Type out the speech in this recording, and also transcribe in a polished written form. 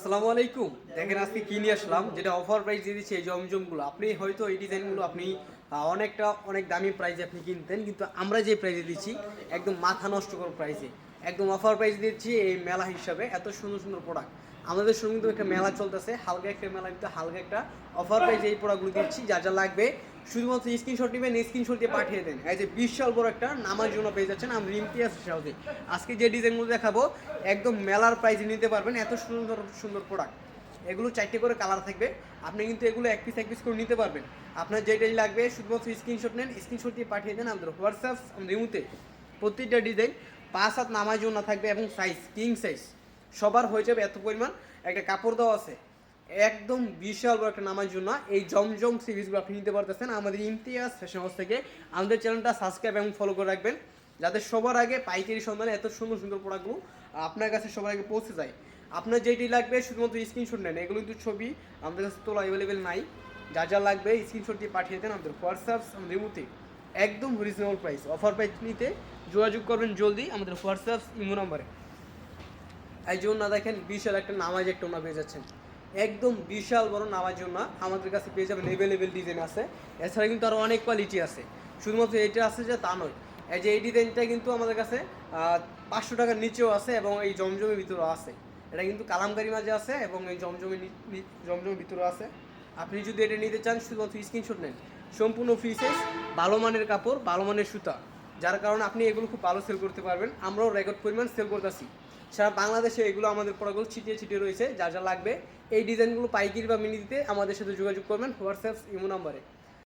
আসসালামু আলাইকুম। দেখেন আজকে কি নিয়ে আসলাম, যেটা অফার প্রাইস দিয়ে দিচ্ছে এই জমজমগুলো। আপনি হয়তো এই ডিজাইনগুলো আপনি অনেক দামি প্রাইসে আপনি কিনতেন, কিন্তু আমরা যে প্রাইসে দিচ্ছি একদম মাথা নষ্ট করার প্রাইসে, একদম অফার প্রাইস দিচ্ছি এই মেলা হিসাবে। এত সুন্দর সুন্দর প্রোডাক্ট আমাদের সঙ্গে কিন্তু একটা মেলা চলতেছে, হালকা একটা মেলা, কিন্তু হালকা একটা অফার প্রাইসে এই প্রোডাক্টগুলো দিচ্ছি। যা যা লাগবে শুধুমাত্র স্ক্রিনশট নেবেন, স্ক্রিনশট দিয়ে পাঠিয়ে দেন। এই যে বিশাল বড় একটা নামার জন্য পেয়ে যাচ্ছেন আমরা ইমতিয়াজ সাউথে। আজকে যে ডিজাইনগুলো দেখাবো একদম মেলার প্রাইসে নিতে পারবেন, এত সুন্দর সুন্দর প্রোডাক্ট। এগুলো 4টে করে কালার থাকবে, আপনি কিন্তু এগুলো এক পিস করে নিতে পারবেন। আপনার যেটাই লাগবে শুধুমাত্র স্ক্রিনশট নেন, স্ক্রিনশট দিয়ে পাঠিয়ে দেন আমাদের হোয়াটসঅ্যাপ রিমুতে। প্রত্যেকটা ডিজাইন 5 হাত নামার জন্য থাকবে এবং সাইজ কিং সাইজ সবার হয়ে যাবে। এত পরিমাণ একটা কাপড় দেওয়া আছে, একদম বিশাল বড় একটা নামার জন্য এই জমজম সিরিজগুলো আপনি নিতে পারতেছেন আমাদের ইমতিয়াজ ফ্যাশন হাউস থেকে। আমাদের চ্যানেলটা সাবস্ক্রাইব এবং ফলো করে রাখবেন, যাতে সবার আগে পাইকারি সন্ধানে এত সুন্দর সুন্দর প্রোডাক্টগুলো আপনার কাছে সবার আগে পৌঁছে যায়। আপনার যেটি লাগবে শুধুমাত্র স্ক্রিনশট নেন, এগুলো কিন্তু ছবি আমাদের কাছে তোলা অ্যাভেলেবেল নাই। যা যা লাগবে স্ক্রিনশট দিয়ে পাঠিয়ে দেন আমাদের হোয়াটসঅ্যাপ রিমুতে। একদম রিজনেবল প্রাইস, অফার প্রাইস নিতে যোগাযোগ করবেন জলদি আমাদের হোয়াটসঅ্যাপ ইমো নাম্বারে। এই জন্য দেখেন বিশাল একটা নামাজ একটা ওনা পেয়ে যাচ্ছেন, একদম বিশাল বড় নামাজ ওনা আমাদের কাছে পেয়ে যাবেন। অ্যাভেলেবেল ডিজাইন আছে, এছাড়া কিন্তু আরও অনেক কোয়ালিটি আছে, শুধুমাত্র এটা আছে যে তা নয়। এই যে এই ডিজাইনটা কিন্তু আমাদের কাছে 500 টাকার নিচেও আছে এবং এই জমজমের ভিতরেও আছে। এটা কিন্তু কালামকারি মাঝে আছে এবং এই জমজমের ভিতরেও আছে। আপনি যদি এটা নিতে চান শুধুমাত্র স্ক্রিনশট নেন, সম্পূর্ণ ফ্রি সাইজ, ভালো মানের কাপড়, ভালো মানের সুতা, যার কারণে আপনি এগুলো খুব ভালো সেল করতে পারবেন। আমরাও রেকর্ড পরিমাণ সেল করতেছি সারা বাংলাদেশে। এগুলো আমাদের প্রোডাক্টগুলো ছিটিয়ে ছিটিয়ে রয়েছে। যা যা লাগবে এই ডিজাইনগুলো পাইকারি বা মিনি দিতে আমাদের সাথে যোগাযোগ করবেন হোয়াটসঅ্যাপ ইমো নাম্বারে।